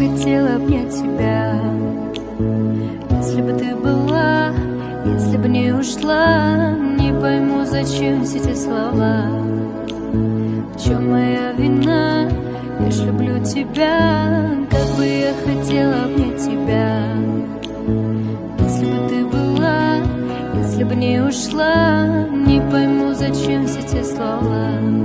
хотела обнять тебя. Если бы ты была, если бы не ушла, не пойму, зачем все эти слова. В чем моя вина? Я ж люблю тебя, как бы я хотела обнять тебя. Если бы ты была, если бы не ушла, не пойму, зачем все эти слова.